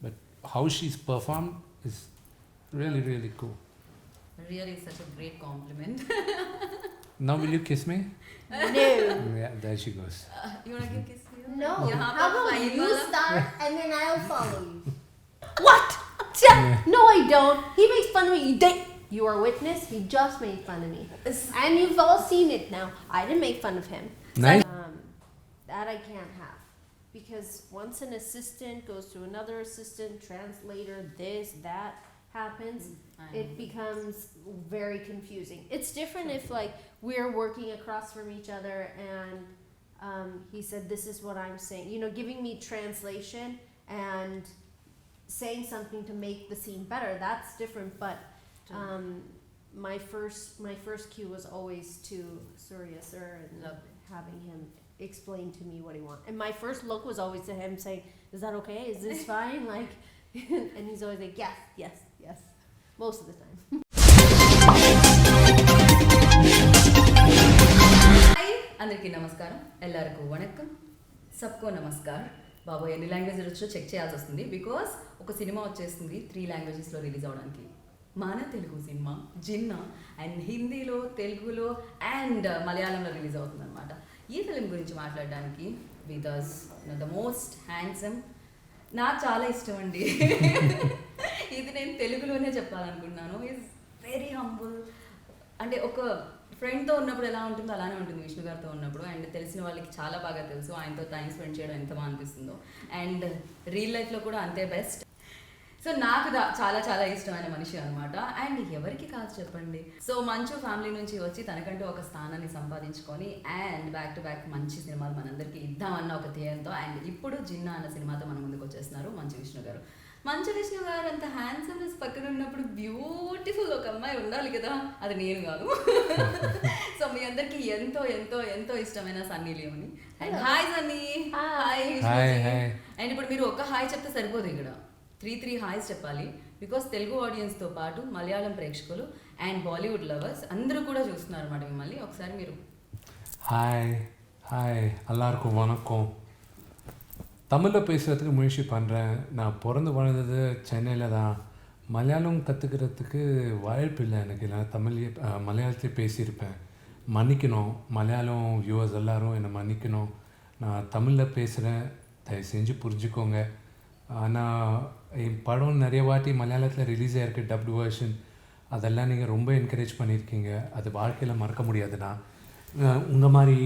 but how she's performed is really, really cool. Really such a great compliment. Now will you kiss me? No. Yeah, there she goes. You wanna give kiss me? No. यहाँ How पर about five you वाला? start and then I'll follow you? What? Yeah. No, I don't. He makes fun of me. You are witness. He just made fun of me, and you've all seen it now. I didn't make fun of him. Nice. That I can't have, because once an assistant goes to another assistant, translator, this, that happens, it becomes very confusing. It's different if like we're working across from each other and he said, this is what I'm saying, you know, giving me translation and saying something to make the scene better. That's different, but my first cue was always to Surya sir and Lovely. having him explain to me what he wants. And my first look was always to him saying, is that okay? Is this fine? Like, and he's always like, yes, yes, yes. Most of the time. Hi అందరికీ నమస్కారం, ఎల్లరికూ వణక్కం, సబ్కో నమస్కార్. బాబు ఎన్ని language వచ్చో check చేయాల్సి వస్తుంది, because ఒక cinema వచ్చేస్తుంది 3 లాంగ్వేజెస్లో release అవడానికి. మన తెలుగు సినిమా జిన్నా అండ్ హిందీలో, తెలుగులో అండ్ మలయాళంలో రిలీజ్ అవుతుంది అనమాట. ఈ ఫిలిం గురించి మాట్లాడడానికి with us the most handsome, నాకు చాలా ఇష్టం అండి. ఇది నేను తెలుగులోనే చెప్పాలనుకుంటున్నాను. Is very humble. అంటే ఒక ఫ్రెండ్తో ఉన్నప్పుడు ఎలా ఉంటుందో అలానే ఉంటుంది విష్ణు గారితో ఉన్నప్పుడు. అండ్ తెలిసిన వాళ్ళకి చాలా బాగా తెలుసు ఆయనతో టైం స్పెండ్ చేయడం ఎంత బాగా అనిపిస్తుందో. అండ్ రియల్ లైఫ్లో కూడా అంతే బెస్ట్. సో నాకు చాలా చాలా ఇష్టమైన మనిషి అనమాట. అండ్ ఎవరికి కాదు చెప్పండి. సో మంచు ఫ్యామిలీ నుంచి వచ్చి తనకంటూ ఒక స్థానాన్ని సంపాదించుకొని అండ్ బ్యాక్ టు బ్యాక్ మంచి సినిమాలు మనందరికీ ఇద్దామన్న ఒక ధ్యేయంతో అండ్ ఇప్పుడు జిన్నా అన్న సినిమాతో మన ముందుకు వచ్చేస్తున్నారు మంచు విష్ణు గారు. మంచు విష్ణు గారు అంత హ్యాండ్సమ్నెస్ పక్కన ఉన్నప్పుడు బ్యూటిఫుల్ ఒక అమ్మాయి ఉండాలి కదా, అది నేను కాదు. సో మీ అందరికీ ఎంతో ఎంతో ఎంతో ఇష్టమైన Sunny Leone. And hi Sunny. Hi. And ఇప్పుడు మీరు ఒక హాయ్ చెప్తే సరిపోదు, ఇక్కడ 3 హాయ్స్ చెప్పాలి. బికాస్ తెలుగు ఆడియన్స్తో పాటు మలయాళం ప్రేక్షకులు అండ్ బాలీవుడ్ లవర్స్ అందరూ కూడా చూస్తున్నారు అన్నమాట మిమ్మల్ని. ఒకసారి మీరు ஹாய் எல்லாருக்கும் வணக்கம். தமிழில் பேசுகிறதுக்கு முயற்சி பண்ணுறேன். நான் பிறந்து வளர்ந்தது சென்னையில் தான். மலையாளம் கற்றுக்கிறதுக்கு வாய்ப்பு இல்லை எனக்கு. நான் மலையாளத்திலே பேசியிருப்பேன். மன்னிக்கணும் மலையாளம் வியூவர்ஸ் எல்லோரும் என்னை மன்னிக்கணும். நான் தமிழில் பேசுகிறேன், தயவு செஞ்சு புரிஞ்சுக்கோங்க. ஆனால் என் படம் நிறைய வாட்டி மலையாளத்தில் ரிலீஸ் ஆகிருக்கு, டப்டு வேர்ஷன். அதெல்லாம் நீங்கள் ரொம்ப என்கரேஜ் பண்ணியிருக்கீங்க. அது வாழ்க்கையில் மறக்க முடியாதுண்ணா. உங்கள் மாதிரி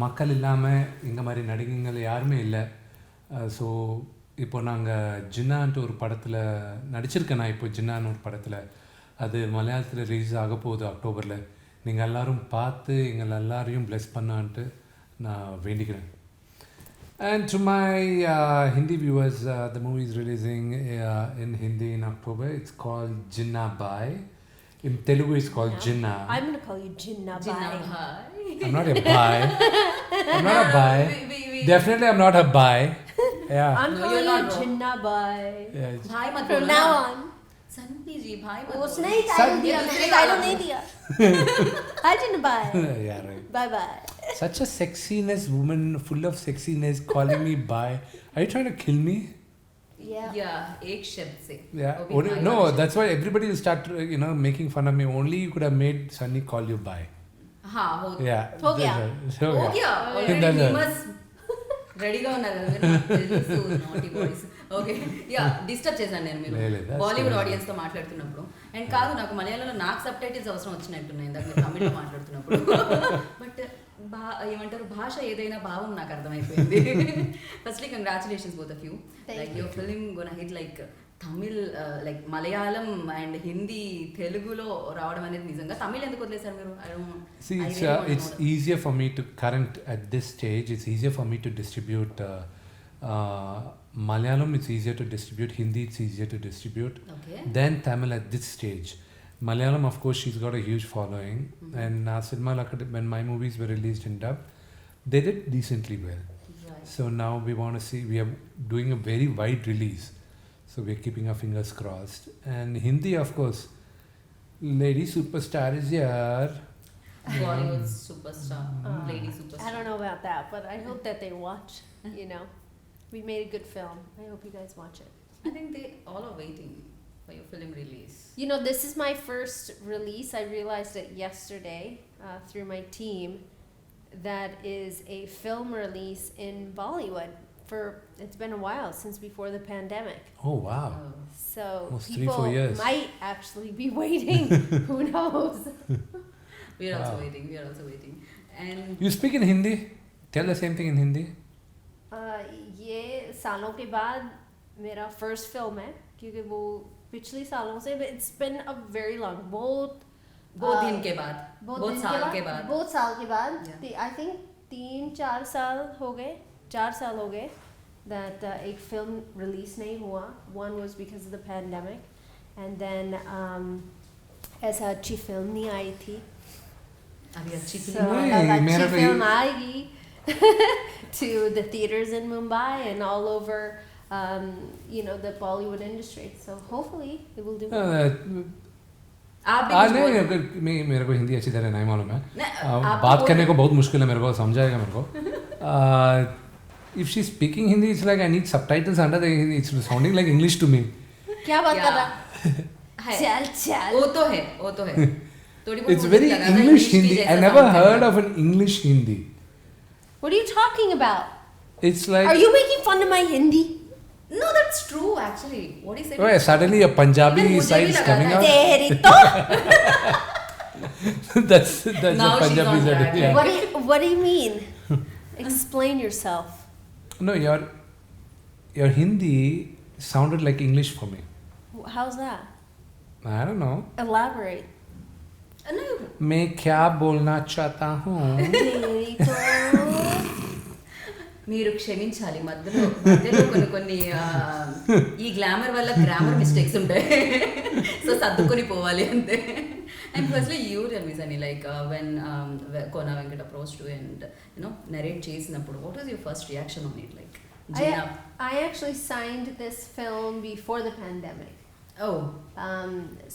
மக்கள் இல்லாமல் எங்கள் மாதிரி நடிகைகள் யாருமே இல்லை. ஸோ இப்போ நாங்கள் ஜின்னான்ட்டு ஒரு படத்தில் நடிச்சிருக்கேன். நான் இப்போ ஜின்னான்னு ஒரு படத்தில், அது மலையாளத்தில் ரிலீஸ் ஆக போகுது அக்டோபரில். நீங்கள் எல்லோரும் பார்த்து எங்களை எல்லாரையும் ப்ளெஸ் பண்ணான்ட்டு நான் வேண்டிக்கிறேன். And to my Hindi viewers, the movie is releasing in Hindi in October. It's called Jinnah Bhai. In Telugu, it's called Jinnah. I'm going to call you Jinnah Bhai. I'm not a bhai. I'm not a bhai. Definitely, I'm not a bhai. Yeah. I'm No, calling you're you not wrong. Jinnah Bhai. Yeah. भाई मत From बोलना. now on. Sunny जी भाई मत उसने बोलना. ही title दिया, मैंने title नहीं दिया. Hi Jinnah Bhai. Yeah, right. Bye bye. Such a sexiness woman, full of sexiness, calling me bhai. Are you trying to kill me? Yeah. Yeah, एक शब्द से. Yeah. वो भी Only- भाई no, वाला that's why everybody will start, making fun of me. Only you could have made Sunny call you bhai. शब्द. हाँ हो Yeah. हो गया. So, हो गया. Already That's it. famous. రెడీగా ఉన్నారు కదా తెలుసు, naughty boys. Okay yeah disturb చేశాను నేను మీరు లేదు, that's బాలీవుడ్ fine. ఆడియన్స్తో మాట్లాడుతున్నప్పుడు. అండ్ కాదు, నాకు మలయాళంలో నాకు సబ్ టైటిల్స్ అవసరం వచ్చినట్టున్నాయి ఇందాక మీరు తమిళ్లో మాట్లాడుతున్నప్పుడు. బట్ ఏమంటారు, భాష ఏదైనా భావం నాకు అర్థమైపోయింది. Firstly congratulations both of you. Thank like you. Your film gonna hit like Tamil, like Malayalam and Hindi, తెలుగులో రావడం అనేది నిజంగా. తమిళ్ ఎందుకు వదిలేశారు మీరు? See, it's easier for me to at this stage. It's easier for me to distribute Malayalam. It's easier to distribute Hindi. It's easier to distribute okay. than Tamil at this stage. Malayalam, of course, she's got a huge following, and cinema when my movies were released in dub, they did decently well. So now we want to see. We are doing a very wide release, so we're keeping our fingers crossed. And Hindi, of course, lady superstar is here. Bollywood super star, lady super I star. don't know about that, but I hope that they watch. We made a good film. I hope you guys watch it. I think they all are waiting for your film release. You know, this is my first release. I realized it yesterday through my team. That is a film release in Bollywood. It's been a while since before the pandemic. Oh, wow. Oh. So Almost 3-4 people years. might actually be waiting. Who knows? We are also Wow. waiting. We are also waiting. And You speak in Hindi? Tell the same thing in Hindi. ये सालों के बाद मेरा first film है क्योंकि वो पिछले सालों से it's been a very long बहुत दिन के बाद, बहुत साल के बाद. बहुत साल के बाद Yeah. I think 3-4 साल हो गए 4 साल हो गए that एक फिल्म रिलीज नहीं हुआ. One was because of the pandemic and then ऐसा अच्छी फिल्म नहीं आई थी. अभी अच्छी So फिल्म नहीं, अब मेरा अच्छी भी- फिल्म आएगी to the theaters in Mumbai and all over you know the Bollywood industry. So hopefully it will do well. आप भी आज कुछ नहीं बोल- मेरे को हिंदी अच्छी तरह नहीं मालूम है. आप बात तो करने को बोल- बहुत मुश्किल है मेरे को, समझाएगा मेरे को. If she's speaking Hindi, it's like I need subtitles under the Hindi. It's sounding like English to me. क्या बात कर रहा है. चल चल वो तो है, वो तो है. थोड़ी बहुत It's मुझे very लगा था English की Hindi. जैसा I never sound heard करता. of an English Hindi. What are you talking about? It's like Are you making fun of my Hindi? No, that's true actually. What he said. oh, suddenly a Punjabi Even मुझे side भी is लगा coming था. out. तेरी तो that's Now a she's Punjabi on side. track. Yeah. what do you mean? Explain yourself. No, your Hindi sounded like English for me. How's that? I don't know. Elaborate. No, मैं क्या बोलना चाहता हूँ. तेरी तो మీరు క్షమించాలి మధ్యలో కొన్ని ఈ గ్లామర్ వల్ల గ్రామర్ మిస్టేక్స్ ఉంటాయి. సో సర్దుకొని పోవాలి అంతే. And firstly you tell me Sunny like when Kona Venkat approach to and narrate చేసినప్పుడు what was your first reaction on it like I actually signed this film before the pandemic. Oh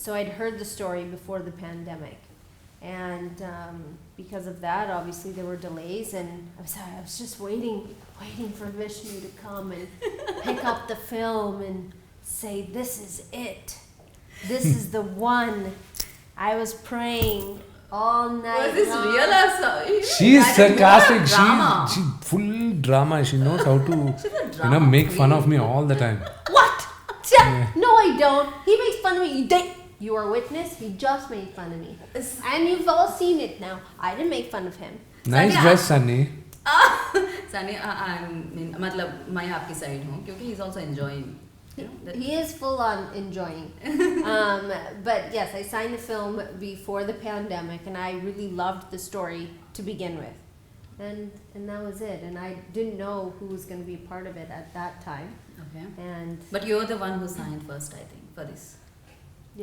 So I'd heard the story before the pandemic. And because of that, obviously there were delays, and I was just waiting for Vishnu to come and pick up the film and say, "This is it. This is the one." I was praying all night was this long. real or so? She is sarcastic. Drama. She full drama. She knows how to She's a drama make fun queen. of me all the time. What? No, I don't. He makes fun of me. You are witness. He just made fun of me, and you've all seen it now. I didn't make fun of him. Nice Sunny, dress, Sunny. Sunny मतलब मैं आपकी side हूँ क्योंकि he is also enjoying. He is full on enjoying. But yes, I signed the film before the pandemic, and I really loved the story to begin with, and that was it. And I didn't know who was going to be a part of it at that time. Okay. And But you're the one who signed first, I think, for this.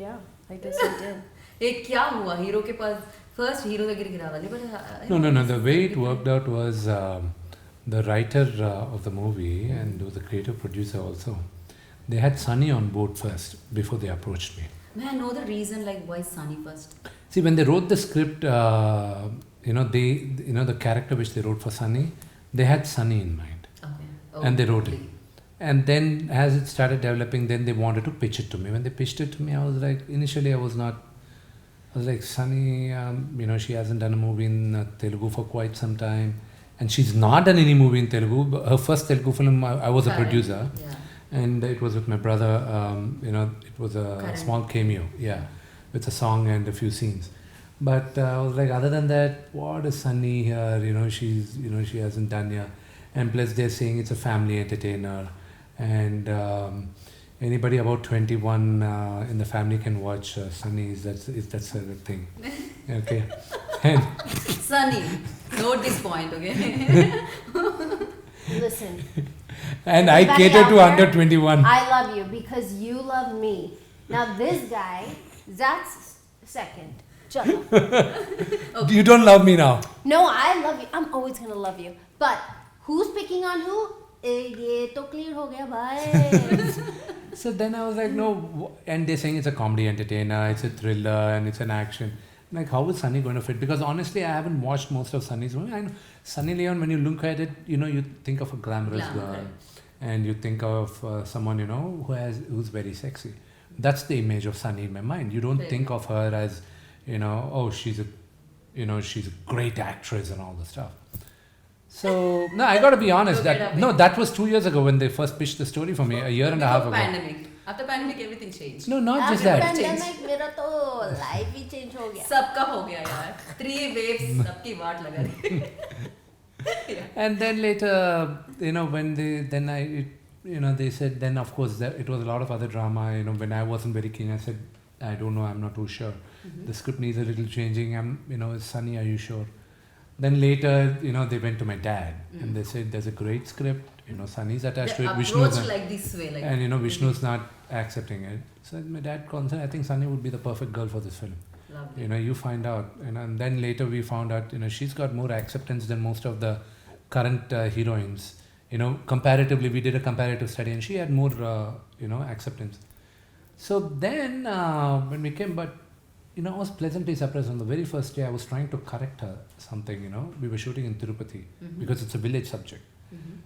yeah, I guess I did. एक क्या हुआ hero के पास first hero దగ్గరికి రావాలి but No. The way it worked out was the writer of the movie and the creative producer also. They had Sunny on board first before they approached me. May I know the reason like why Sunny first? See, when they wrote the script, the character which they wrote for Sunny, they had Sunny in mind. Okay. And they wrote it. And then as it started developing, then they wanted to pitch it to me. When they pitched it to me, I was like, initially I was like, Sunny, she hasn't done a movie in Telugu for quite some time. And she's not done any movie in Telugu. Her first Telugu film, I was a Correct. producer. Yeah. And it was with my brother, it was a Correct. small cameo, with a song and a few scenes. But I was like, other than that, what is Sunny here? She hasn't done here. And plus they're saying it's a family entertainer. And anybody about 21 in the family can watch Sunny, if that's a thing. Okay. And Sunny, note this point, okay? Listen, and I Everybody cater out to there, under 21. I love you because you love me. Now this guy, that's second. Chalo. You don't love me now. No, I love you. I'm always gonna love you. But who's picking on who? ये तो clear हो गया भाई. So then I was like, no, and they're saying it's a comedy entertainer, it's a thriller, and it's an action. Like, how is Sunny going to fit? Because honestly, I haven't watched most of Sunny's movie. I know Sunny Leon, when you look at it, you think of a glamorous Glamour, girl. correct. and you think of someone who's very sexy. That's the image of Sunny in my mind. You don't Right. think of her as she's a great actress and all the stuff. So no, I got to be honest. Look it up, That was 2 years ago when they first pitched the story for me. A year and a half Before ago. pandemic. After pandemic, everything changed. No, not just After that. pandemic, मेरा तो life ही change हो गया. सबका हो गया यार. 3 waves, सबकी वाट लगा दी. And then later, when they said, then of course it was a lot of other drama. When I wasn't very keen, I said, I don't know, I'm not too sure. Mhm. The script needs a little changing. Sunny, are you sure? Then later, they went to my dad and they said, there's a great script. Sunny's attached The to it. Vishnu's approach not, like this way, like. and Vishnu's not accepting it. So my dad concerned, I think Sunny would be the perfect girl for this film. Lovely. You find out, and then later we found out, she's got more acceptance than most of the current heroines. Comparatively, we did a comparative study, and she had more, acceptance. So then, when we came, but I was pleasantly surprised. On the very first day, I was trying to correct her something. We were shooting in Tirupati Mhm. because it's a village subject. Mhm.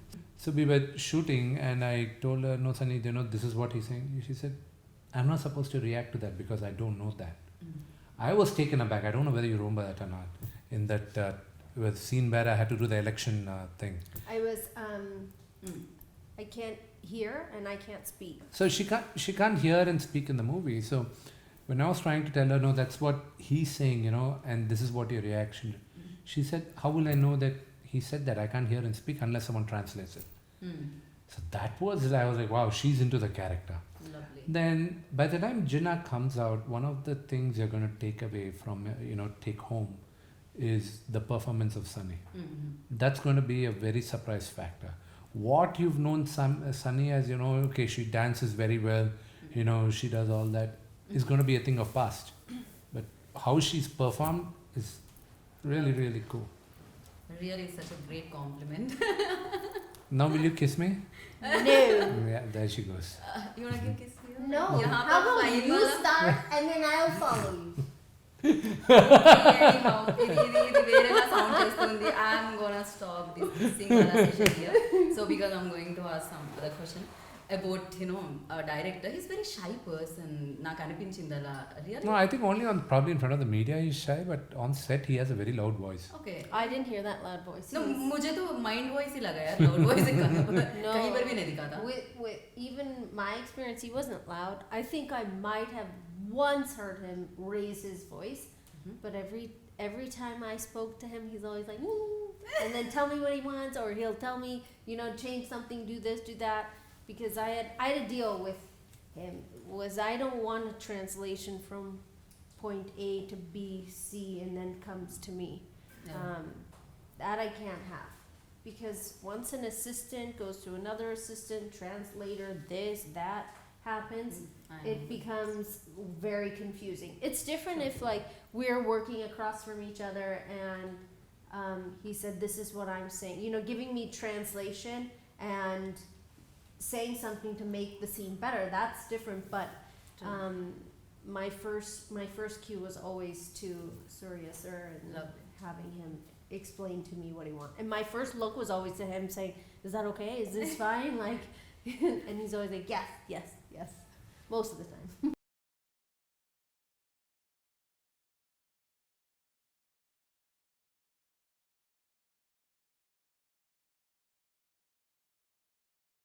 So we were shooting, and I told her, "No, Sunny, this is what he's saying." She said, "I'm not supposed to react to that because I don't know that." Mhm. I was taken aback. I don't know whether you remember that or not. In that was scene where I had to do the election thing. I was Mm. I can't hear and I can't speak. So she can't hear and speak in the movie. So when I was trying to tell her, no, that's what he's saying, and this is what your reaction. Mhm. She said, "How will I know that he said that? I can't hear and speak unless someone translates it." Mm. So I was like, wow, she's into the character. Lovely. Then by the time Jinnah comes out, one of the things you're going to take away from, take home is the performance of Sunny. Mhm. That's going to be a very surprise factor. What you've known Sunny as, okay, she dances very well, she does all that, is going to be a thing of past. But how she's performed is really, really cool. Really such a great compliment. Now will you kiss me? No. Yeah, there she goes. You wanna give kiss here? No. यहाँ How पर about fine you वाला- start and then I'll follow you. Anyhow, ఇది వేరేలా sound చేస్తుంది. I'm gonna stop this kissing wala session here. So because I'm going to ask some other question about a director. He's very shy person. నాకు అనిపించింది అలా. Really? No, I think only probably in front of the media he's shy, but on set he has a very loud voice. Okay. I didn't hear that loud voice. No, He was- मुझे तो mind voice ही लगा यार, loud voice No. कहीं पर भी नहीं दिखा था. with even my experience, he wasn't loud. I think I might have once heard him raise his voice, Mhm. but every time I spoke to him, he's always like, "Mm," and then tell me what he wants, or he'll tell me, change something, do this, do that, because I had a deal with him. Was I don't want a translation from point A to B, C, and then comes to me. Yeah. That I can't have. Because once an assistant goes to another assistant, translator, this, that happens, it becomes very confusing. It's different if like we're working across from each other and he said, this is what I'm saying, giving me translation and saying something to make the scene better. That's different, but my first cue was always to Surya sir and Lovely. having him explain to me what he wants. And my first look was always to him saying, "Is that okay? Is this fine?" Like, and he's always like, "Yes, yes, yes," most of the time.